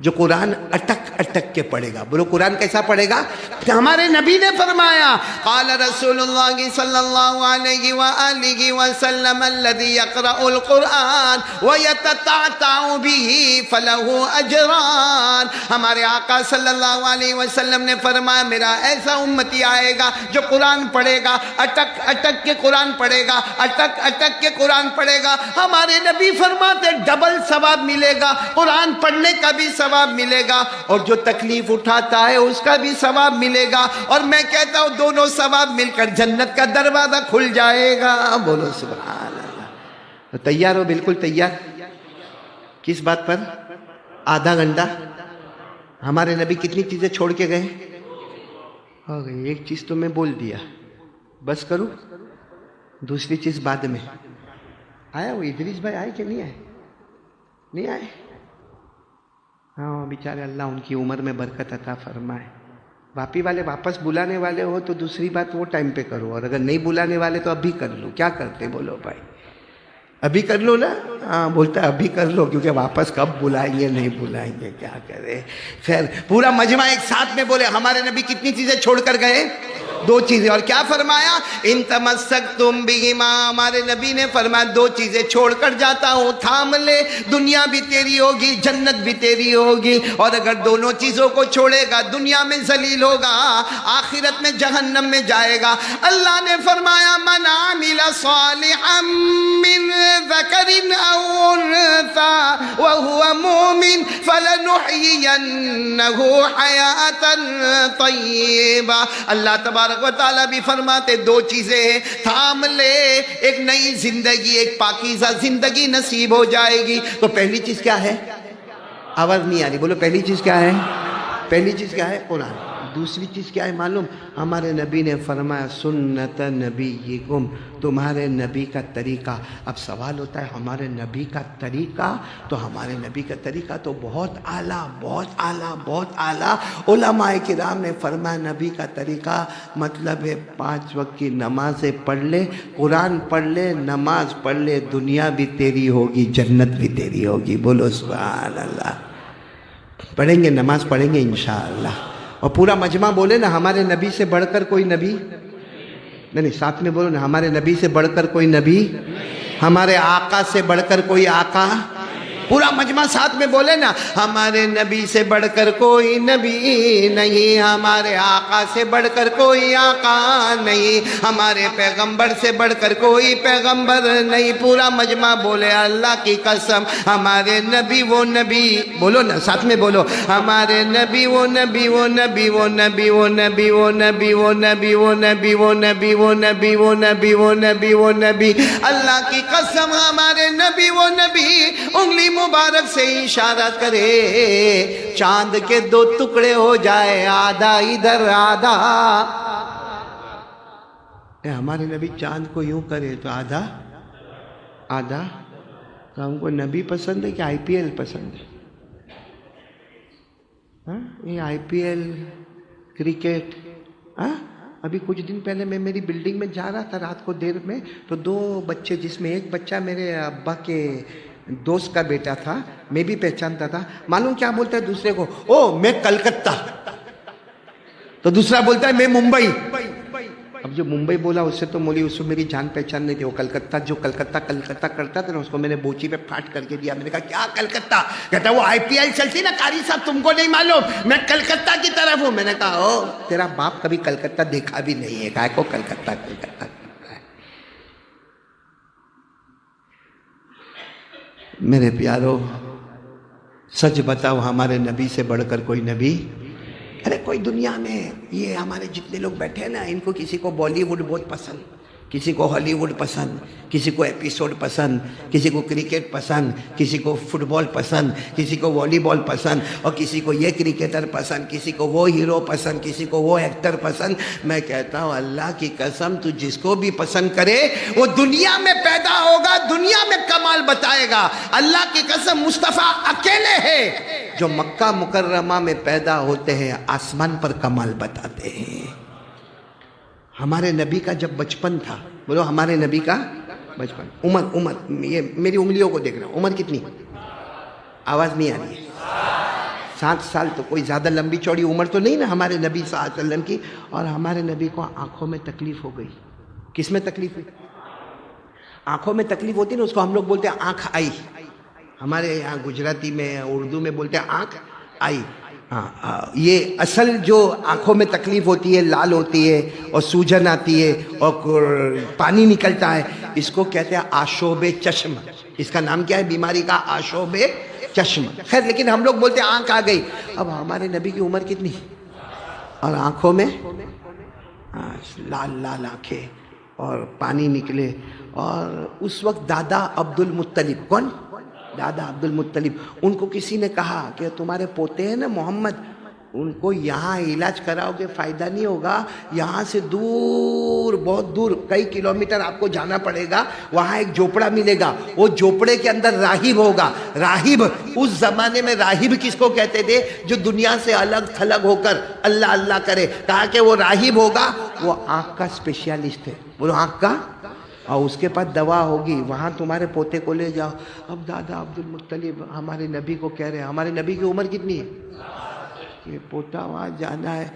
جو قرآن اٹک کے پڑھے گا. بولو قرآن کیسا پڑھے گا؟ ہمارے نبی نے فرمایا قال رسول اللہ صلی اللہ علیہ وآلہ وسلم الذي يقرأ القرآن ويتتعتع به فله اجران. ہمارے آقا صلی اللہ علیہ وسلم نے فرمایا میرا ایسا امتی آئے گا جو قرآن پڑھے گا، اٹک کے قرآن پڑھے گا، اٹک کے قرآن پڑھے گا. ہمارے نبی فرماتے ڈبل ثواب ملے گا، قرآن پڑھنے کا بھی ثواب ملے گا اور جو تکلیف اٹھاتا ہے اس کا بھی ثواب ملے گا. اور میں کہتا ہوں دونوں ثواب مل کر جنت کا دروازہ کھل جائے گا. بولو سبحان اللہ. تو تیار ہو؟ بالکل تیار. کس بات پر؟ آدھا گھنٹہ. ہمارے نبی کتنی چیزیں چھوڑ کے گئے؟ ہو گئی. ایک چیز تو میں بول دیا، بس کروں. دوسری چیز بعد میں. آیا وہ ادریس بھائی آئے کہ نہیں آئے؟ نہیں آئے. ہاں بیچارے اللہ ان کی عمر میں برکت عطا فرمائے. باپی والے واپس بلانے والے ہو تو دوسری بات وہ ٹائم پہ کرو، اور اگر نہیں بلانے والے تو ابھی کر لو. کیا کرتے بولو بھائی؟ ابھی کر لو نا. ہاں بولتا ہے ابھی کر لو کیونکہ واپس کب بلائیں گے نہیں بلائیں گے، کیا کرے. خیر پورا مجمع ایک ساتھ میں بولے ہمارے نبی کتنی چیزیں چھوڑ کر گئے؟ دو چیزیں. اور کیا فرمایا؟ ان تمسکتم بہما، ہمارے نبی نے فرمایا دو چیزیں چھوڑ کر جاتا ہوں، تھام لے، دنیا بھی تیری ہوگی، جنت بھی تیری ہوگی. اور اگر دونوں چیزوں کو چھوڑے گا دنیا میں ذلیل ہوگا، آخرت میں جہنم میں جائے گا. اللہ نے فرمایا من عمل صالحا من ذکر او انثى وهو مؤمن فلنحيينه حیاة طیبہ. اللہ تبارک و تعالیٰ بھی فرماتے دو چیزیں ہیں، تھام لے، ایک نئی زندگی، ایک پاکیزہ زندگی نصیب ہو جائے گی. تو پہلی چیز کیا ہے؟ آواز نہیں آ رہی، بولو پہلی چیز کیا ہے؟ پہلی چیز کیا ہے؟ قرآن. دوسری چیز کیا ہے معلوم؟ ہمارے نبی نے فرمایا سنت نبیکم، تمہارے نبی کا طریقہ. اب سوال ہوتا ہے ہمارے نبی کا طریقہ، تو ہمارے نبی کا طریقہ تو بہت اعلیٰ، بہت اعلیٰ، بہت اعلیٰ. علماء کرام نے فرمایا نبی کا طریقہ مطلب ہے 5 وقت کی نمازیں پڑھ لے، قرآن پڑھ لے، نماز پڑھ لے، دنیا بھی تیری ہوگی، جنت بھی تیری ہوگی. بولو سبحان اللہ. پڑھیں گے، نماز پڑھیں گے انشاءاللہ. اور پورا مجمع بولے نا ہمارے نبی سے بڑھ کر کوئی نبی نہیں، ساتھ میں بولو نا ہمارے نبی سے بڑھ کر کوئی نبی، ہمارے آقا سے بڑھ کر کوئی آقا. پورا مجمع ساتھ میں بولے نا ہمارے نبی سے بڑھ کر کوئی نبی نہیں، ہمارے آقا سے بڑھ کر کوئی آقا نہیں، ہمارے پیغمبر سے بڑھ کر کوئی پیغمبر نہیں. پورا مجمع بولے اللہ کی قسم ہمارے نبی وہ نبی، بولو نا ساتھ میں بولو ہمارے نبی وہ نبی، وہ نبی، وہ نبی، وہ نبی، وہ نبی، وہ نبی، وہ نبی، وہ نبی، وہ نبی، وہ نبی، وہ نبی، وہ نبی. اللہ کی قسم ہمارے نبی وہ نبی. انگلی مبارک سے اشارہ کرے، چاند کے 2 ٹکڑے ہو جائے، آدھا ادھر آدھا. ہمارے نبی چاند کو یوں کرے تو آدھا آدھا. تو ہم کو نبی پسند ہے کہ آئی پی ایل پسند ہے؟ یہ آئی پی ایل، کرکٹ. ابھی کچھ دن پہلے میں میری بلڈنگ میں جا رہا تھا رات کو دیر میں، تو 2 بچے، جس میں ایک بچہ میرے ابا کے دوست کا بیٹا تھا، میں بھی پہچانتا تھا. معلوم کیا بولتا ہے دوسرے کو؟ او میں کلکتہ. تو دوسرا بولتا ہے میں ممبئی. اب جو ممبئی بولا اس سے تو مولی اس میں میری جان پہچان نہیں تھی. وہ کلکتہ، جو کلکتہ کرتا تھا نا، اس کو میں نے بوچی پہ پھاٹ کر کے دیا. میں نے کہا کیا کلکتہ؟ کہتا وہ آئی پی ایل چلتی نا قاری صاحب، تم کو نہیں معلوم، میں کلکتہ کی طرف ہوں. میں نے کہا او تیرا باپ کبھی کلکتہ دیکھا بھی نہیں ہے، کہا کو کلکتہ کلکتہ. میرے پیارو سچ بتاؤ ہمارے نبی سے بڑھ کر کوئی نبی؟ ارے کوئی دنیا میں یہ ہمارے جتنے لوگ بیٹھے ہیں نا، ان کو کسی کو بالی ووڈ بہت پسند، کسی کو ہالی ووڈ پسند، کسی کو ایپیسوڈ پسند، کسی کو کرکٹ پسند، کسی کو فٹ بال پسند، کسی کو والی بال پسند، اور کسی کو یہ کرکٹر پسند، کسی کو وہ ہیرو پسند، کسی کو وہ ایکٹر پسند. میں کہتا ہوں اللہ کی قسم تو جس کو بھی پسند کرے وہ دنیا میں پیدا ہوگا، دنیا میں کمال بتائے گا. اللہ کی قسم مصطفیٰ اکیلے ہیں جو مکہ مکرمہ میں پیدا ہوتے ہیں، آسمان پر کمال بتاتے ہیں. ہمارے نبی کا جب بچپن تھا، بولو ہمارے نبی کا بچپن، عمر یہ میری انگلیوں کو دیکھ رہا ہوں، عمر کتنی؟ آواز نہیں آ رہی ہے. 7 سال. تو کوئی زیادہ لمبی چوڑی عمر تو نہیں نا ہمارے نبی صلی اللہ علیہ وسلم کی. اور ہمارے نبی کو آنکھوں میں تکلیف ہو گئی. کس میں تکلیف ہوئی؟ آنکھوں میں تکلیف ہوتی ہے نا، اس کو ہم لوگ بولتے ہیں آنکھ آئی. ہمارے یہاں گجراتی میں اردو میں بولتے ہیں آنکھ آئی. یہ اصل جو آنکھوں میں تکلیف ہوتی ہے، لال ہوتی ہے اور سوجن آتی ہے اور پانی نکلتا ہے، اس کو کہتے ہیں آشوب چشم. اس کا نام کیا ہے بیماری کا؟ آشوب چشم. خیر لیکن ہم لوگ بولتے ہیں آنکھ آ گئی. اب ہمارے نبی کی عمر کتنی اور آنکھوں میں لال لال آنکھیں اور پانی نکلے. اور اس وقت دادا عبد المطلب، کون؟ دادا عبد المطلب. ان کو کسی نے کہا کہ تمہارے پوتے ہیں نا محمد، ان کو یہاں علاج کراؤ گے فائدہ نہیں ہوگا، یہاں سے دور، بہت دور، کئی کلومیٹر آپ کو جانا پڑے گا، وہاں ایک جھوپڑا ملے گا، وہ جھوپڑے کے اندر راہب ہوگا. راہب اس زمانے میں راہب کس کو کہتے تھے؟ جو دنیا سے الگ تھلگ ہو کر اللہ اللہ کرے. کہا کہ وہ راہب ہوگا، وہ آنکھ کا اسپیشلسٹ ہے. بولو آنکھ کا. اور اس کے پاس دوا ہوگی، وہاں تمہارے پوتے کو لے جاؤ. اب دادا عبد المطلب ہمارے نبی کو کہہ رہے ہیں، ہمارے نبی کی عمر کتنی ہے؟ کہ پوتا وہاں جانا ہے.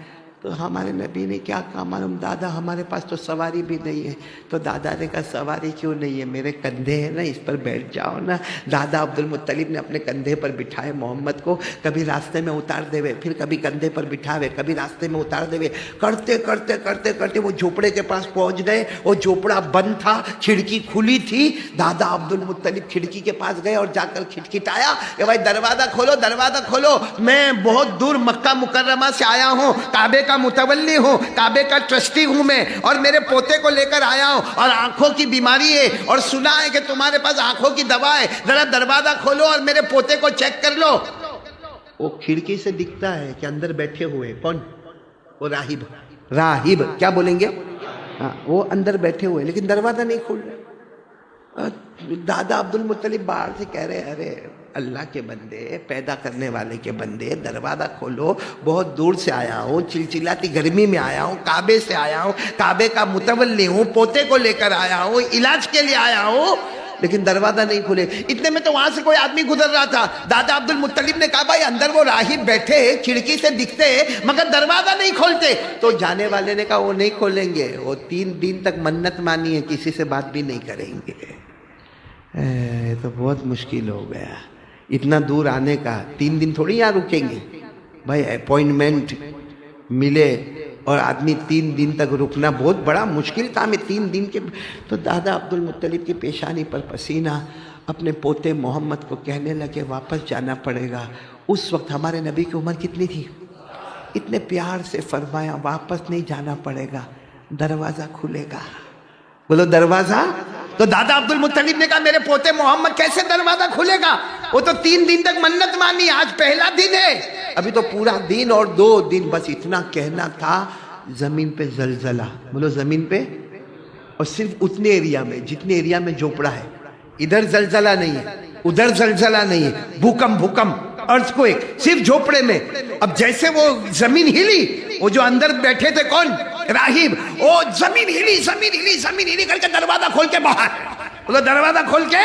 تو ہمارے نبی نے کیا کہا معلوم؟ دادا ہمارے پاس تو سواری بھی نہیں ہے. تو دادا نے کہا سواری کیوں نہیں ہے؟ میرے کندھے ہیں نا، اس پر بیٹھ جاؤ نا. دادا عبد المطلب نے اپنے کندھے پر بٹھائے محمد کو، کبھی راستے میں اتار دے ہوئے، پھر کبھی کندھے پر بٹھاوے، کبھی راستے میں اتار دے ہوئے، کرتے کرتے کرتے کرتے وہ جھوپڑے کے پاس پہنچ گئے. وہ جھوپڑا بند تھا، کھڑکی کھلی تھی. دادا عبد المطلب کھڑکی کے پاس گئے اور جا کر کھٹکھٹایا کہ بھائی دروازہ کھولو، دروازہ کھولو، میں بہت دور مکہ مکرمہ سے آیا ہوں، کعبے کا متولی ہوں، کعبے کا ٹرسٹی ہوں میں، اور میرے پوتے کو لے کر آیا ہوں اور آنکھوں کی بیماری ہے، اور سنا ہے کہ تمہارے پاس آنکھوں کی دوا ہے، ذرا دروازہ کھولو اور میرے پوتے کو چیک کر لو. وہ کھڑکی سے دکھتا ہے کہ اندر بیٹھے ہوئے کون؟ وہ راہب. راہب کیا بولیں گے؟ ہاں، وہ اندر بیٹھے ہوئے لیکن دروازہ نہیں کھول رہے. دادا عبد المطلب باہر سے کہہ رہے ارے اللہ کے بندے، پیدا کرنے والے کے بندے، دروازہ کھولو، بہت دور سے آیا ہوں، چلچلاتی گرمی میں آیا ہوں، کعبے سے آیا ہوں، کعبے کا متولی ہوں، پوتے کو لے کر آیا ہوں، علاج کے لیے آیا ہوں، لیکن دروازہ نہیں کھلے. اتنے میں تو وہاں سے کوئی آدمی گزر رہا تھا. دادا عبد المطلب نے کہا بھائی اندر وہ راہب بیٹھے، کھڑکی سے دکھتے مگر دروازہ نہیں کھولتے. تو جانے والے نے کہا وہ نہیں کھولیں گے، وہ 3 دن تک منت مانی ہے، کسی سے بات بھی نہیں کریں گے. تو بہت مشکل ہو گیا اتنا دور آنے کا. 3 دن تھوڑی یہاں رکیں گے بھائی، اپوائنٹمنٹ ملے اور آدمی 3 دن تک رکنا بہت بڑا مشکل کام ہے. 3 دن کے تو دادا عبد المطلب کی پیشانی پر پسینہ اپنے پوتے محمد کو کہنے لگے واپس جانا پڑے گا. اس وقت ہمارے نبی کی عمر کتنی تھی؟ اتنے پیار سے فرمایا واپس نہیں جانا پڑے گا، دروازہ کھلے گا. بولو دروازہ. تو دادا عبد المطلب نے کہا میرے پوتے محمد کیسے دروازہ کھلے گا؟ وہ تو 3 دن تک منت مانی، آج پہلا دن ہے، ابھی تو پورا دن اور 2 دن. بس اتنا کہنا تھا. زمین پہ زلزلہ، بولو زمین پہ، اور صرف اتنے ایریا میں جتنے ایریا میں جھوپڑا ہے. ادھر زلزلہ نہیں ہے، ادھر زلزلہ نہیں ہے، بھوکمپ ارتھکویک صرف جھوپڑے میں. اب جیسے وہ زمین ہلی، وہ جو اندر بیٹھے تھے کون؟ راہب. وہ زمین ہلی زمین ہلی زمین ہلی کر کے دروازہ کھول کے باہر، بولو دروازہ کھول کے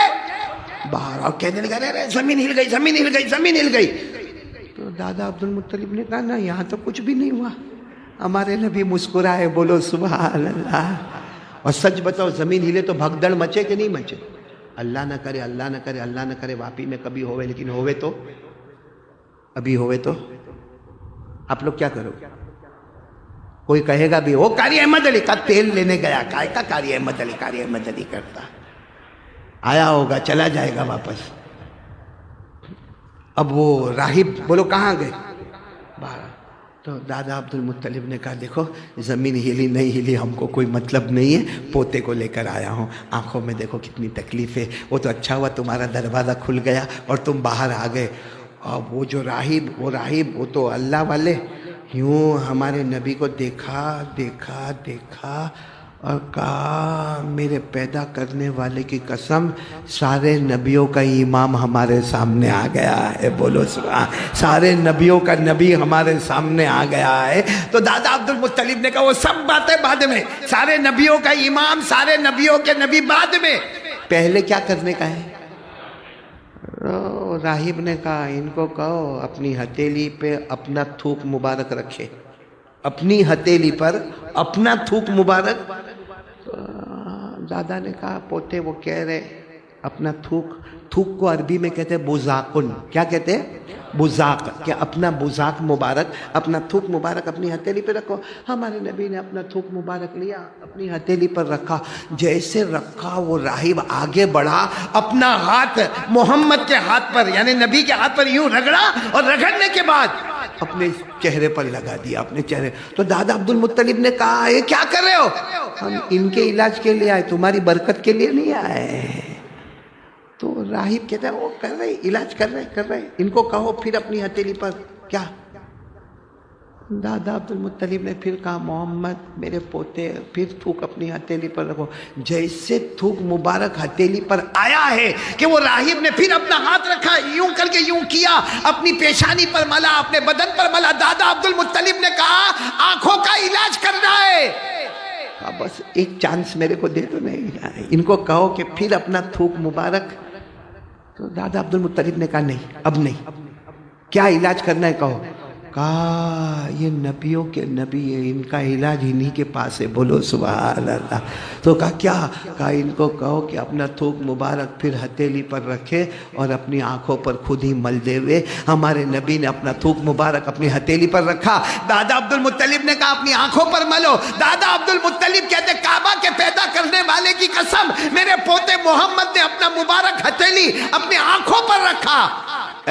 باہر، اور کہنے لگا زمین ہل گئی زمین ہل گئی زمین ہل گئی. تو دادا عبد المطلب نے کہا نا یہاں تو کچھ بھی نہیں ہوا. ہمارے نبی مسکرائے، بولو سبحان اللہ. اور سچ بتاؤ زمین ہلے تو بھگدڑ مچے کہ نہیں مچے؟ اللہ نہ کرے اللہ نہ کرے اللہ نہ کرے واپی میں کبھی ہوئے، لیکن ہوئے تو ابھی ہوئے تو آپ لوگ کیا کرو گے؟ کوئی کہے گا بھی وہ قاری احمد علی کا تیل لینے گیا، کائے کا قاری احمد علی کرتا، آیا ہوگا چلا جائے گا واپس. اب وہ راہب بولو کہاں گئے؟ باہر. تو دادا عبد المطلب نے کہا دیکھو زمین ہلی نہیں ہلی ہم کو کوئی مطلب نہیں ہے، پوتے کو لے کر آیا ہوں، آنکھوں میں دیکھو کتنی تکلیف ہے. وہ تو اچھا ہوا تمہارا دروازہ کھل گیا اور تم باہر آ گئے. اب وہ جو راہب وہ تو اللہ والے، یوں ہمارے نبی کو دیکھا اور کہا میرے پیدا کرنے والے کی قسم، سارے نبیوں کا امام ہمارے سامنے آ گیا ہے. بولو سبحان، سارے نبیوں کا نبی ہمارے سامنے آ گیا ہے. تو دادا عبد المطلب نے کہا وہ سب باتیں بعد میں، سارے نبیوں کا امام، سارے نبیوں کے نبی بعد میں، پہلے کیا کرنے کا ہے؟ راہب نے کہا ان کو کہو اپنی ہتھیلی پہ اپنا تھوک مبارک رکھے، اپنی ہتھیلی پر اپنا تھوک مبارک. دادا نے کہا پوتے وہ کہہ رہے اپنا تھوک کو عربی میں کہتے ہیں بزاقن. کیا کہتے ہیں؟ بزاق. کہ اپنا بزاق مبارک، اپنا تھوک مبارک اپنی ہتھیلی پہ رکھو. ہمارے نبی نے اپنا تھوک مبارک لیا، اپنی ہتھیلی پر رکھا. جیسے رکھا وہ راہب آگے بڑھا، اپنا ہاتھ محمد کے ہاتھ پر یعنی نبی کے ہاتھ پر یوں رگڑا، اور رگڑنے کے بعد اپنے چہرے پر لگا دیا، اپنے چہرے. تو دادا عبد المطلب نے کہا یہ کیا کر رہے ہو؟ ہم ان کے علاج کے لیے آئے، تمہاری برکت کے لیے نہیں آئے. تو راہب کہتا ہے وہ کر رہے علاج کر رہے ان کو کہو پھر اپنی ہتھیلی پر کیا. دادا عبد المطلب نے پھر کہا محمد میرے پوتے پھر تھوک اپنی ہتھیلی پر رکھو. جیسے تھوک مبارک ہتھیلی پر آیا ہے کہ وہ راہب نے پھر اپنا ہاتھ رکھا، یوں کر کے یوں کیا، اپنی پیشانی پر ملا، اپنے بدن پر ملا. دادا عبد المطلب نے کہا آنکھوں کا علاج کرنا ہے، بس ایک چانس میرے کو دے دو. نہیں ان کو کہو کہ پھر اپنا تھوک مبارک. تو دادا عبد المطلب نے کہا نہیں اب نہیں. کیا علاج کرنا ہے کہا یہ نبیوں کے نبی ہے، ان کا علاج انہی کے پاس ہے، بولو سبحان اللہ۔ تو کہا کیا؟ کہا ان کو کہو کہ اپنا تھوک مبارک پھر ہتھیلی پر رکھے اور اپنی آنکھوں پر خود ہی مل دے ہوئے۔ ہمارے نبی نے اپنا تھوک مبارک اپنی ہتھیلی پر رکھا، دادا عبد المطلب نے کہا اپنی آنکھوں پر ملو۔ دادا عبد المطلب کہتے کعبہ کے پیدا کرنے والے کی قسم، میرے پوتے محمد نے اپنا مبارک ہتھیلی اپنی آنکھوں پر رکھا،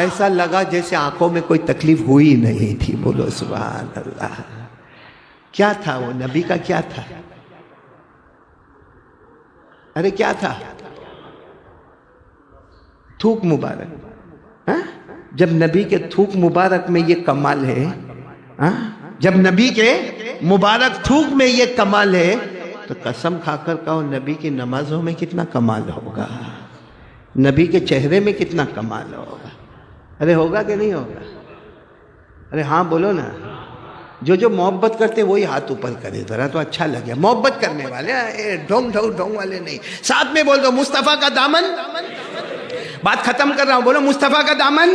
ایسا لگا جیسے آنکھوں میں کوئی تکلیف ہوئی نہیں تھی، بولو سبحان اللہ۔ کیا تھا وہ نبی کا؟ کیا تھا؟ ارے کیا تھا؟ تھوک مبارک۔ جب نبی کے تھوک مبارک میں یہ کمال ہے، جب نبی کے مبارک تھوک میں یہ کمال ہے، تو قسم کھا کر کہو نبی کی نمازوں میں کتنا کمال ہوگا، نبی کے چہرے میں کتنا کمال ہوگا۔ ارے ہوگا کہ نہیں ہوگا؟ ارے ہاں بولو نا۔ جو محبت کرتے وہی ہاتھ اوپر کرے ذرا تو اچھا لگے۔ محبت کرنے والے، ڈھونگ ڈھونگ ڈھونگ والے نہیں۔ ساتھ میں بول دو مصطفیٰ کا دامن، بات ختم کر رہا ہوں، بولو مصطفیٰ کا دامن۔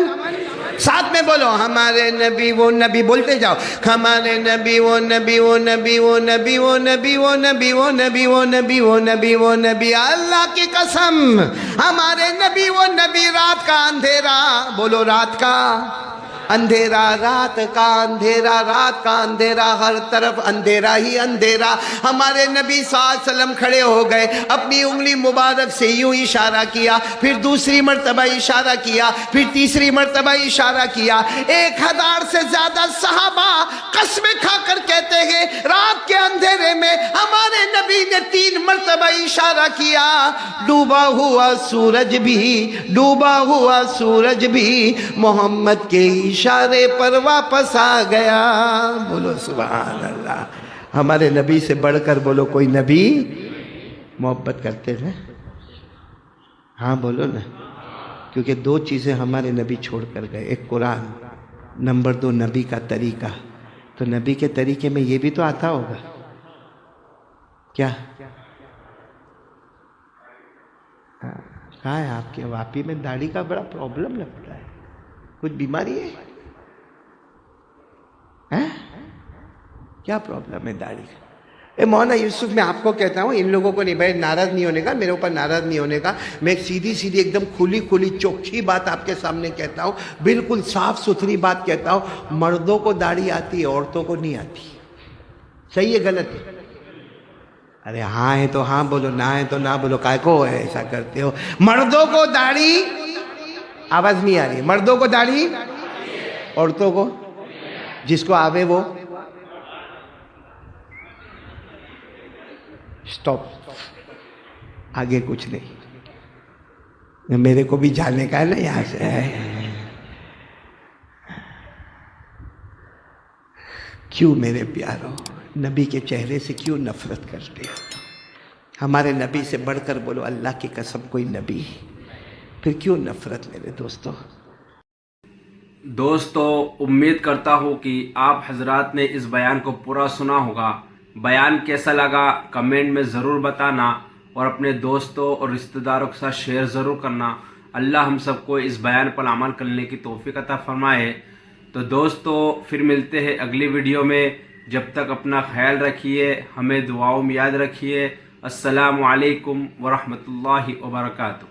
ساتھ میں بولو ہمارے نبی وہ نبی، بولتے جاؤ ہمارے نبی وہ نبی وہ نبی وہ نبی وہ نبی وہ نبی وہ نبی وہ نبی وہ نبی وہ نبی، اللہ کی قسم ہمارے نبی وہ نبی۔ رات کا اندھیرا، بولو رات کا اندھیرا، رات کا اندھیرا، رات کا اندھیرا، ہر طرف اندھیرا ہی اندھیرا۔ ہمارے نبی صلی اللہ علیہ وسلم کھڑے ہو گئے، اپنی انگلی مبارک سے یوں اشارہ کیا، پھر دوسری مرتبہ اشارہ کیا، پھر تیسری مرتبہ اشارہ کیا۔ 1000 سے زیادہ صحابہ قسمیں کھا کر کہتے ہیں رات کے اندھیرے میں ہمارے نبی نے 3 مرتبہ اشارہ کیا۔ ڈوبا ہوا سورج بھی، ڈوبا ہوا سورج بھی محمد کے اشارے پر واپس آ گیا، بولو سبحان اللہ۔ ہمارے نبی سے بڑھ کر بولو کوئی نبی محبت کرتے تھے؟ ہاں بولو نا، کیونکہ 2 چیزیں ہمارے نبی چھوڑ کر گئے، ایک قرآن، نمبر 2 نبی کا طریقہ۔ تو نبی کے طریقے میں یہ بھی تو آتا ہوگا کیا؟ کہاں ہے آپ کے واپی میں داڑھی کا بڑا پرابلم لگتا ہے، کچھ بیماری ہے؟ کیا پرابلم ہے داڑھی کا؟ مولانا یوسف میں آپ کو کہتا ہوں، ان لوگوں کو نہیں، بھائی ناراض نہیں ہونے کا، میرے اوپر ناراض نہیں ہونے کا، میں ایک سیدھی سیدھی ایک دم کھلی کھلی چوکھی بات آپ کے سامنے کہتا ہوں، بالکل صاف ستھری بات کہتا ہوں۔ مردوں کو داڑھی آتی ہے، عورتوں کو نہیں آتی، صحیح ہے غلط ہے؟ ارے ہاں ہے تو ہاں بولو، نہ ہے تو نہ بولو، کائے کو ایسا کرتے ہو؟ مردوں کو داڑھی، آواز نہیں آ رہی، مردوں کو داڑھی، عورتوں کو، جس کو آوے وہ سٹاپ، آگے کچھ نہیں، میرے کو بھی جانے کا ہے نا یہاں سے۔ کیوں میرے پیارو نبی کے چہرے سے کیوں نفرت کرتے ہو؟ ہمارے نبی سے بڑھ کر بولو اللہ کی قسم کوئی نبی، پھر کیوں نفرت میرے دوستو؟ امید کرتا ہوں کہ آپ حضرات نے اس بیان کو پورا سنا ہوگا۔ بیان کیسا لگا کمنٹ میں ضرور بتانا، اور اپنے دوستوں اور رشتہ داروں کے ساتھ شیئر ضرور کرنا۔ اللہ ہم سب کو اس بیان پر عمل کرنے کی توفیق عطا فرمائے۔ تو دوستو پھر ملتے ہیں اگلی ویڈیو میں، جب تک اپنا خیال رکھیے، ہمیں دعاؤں میں یاد رکھیے۔ السلام علیکم ورحمۃ اللہ وبرکاتہ۔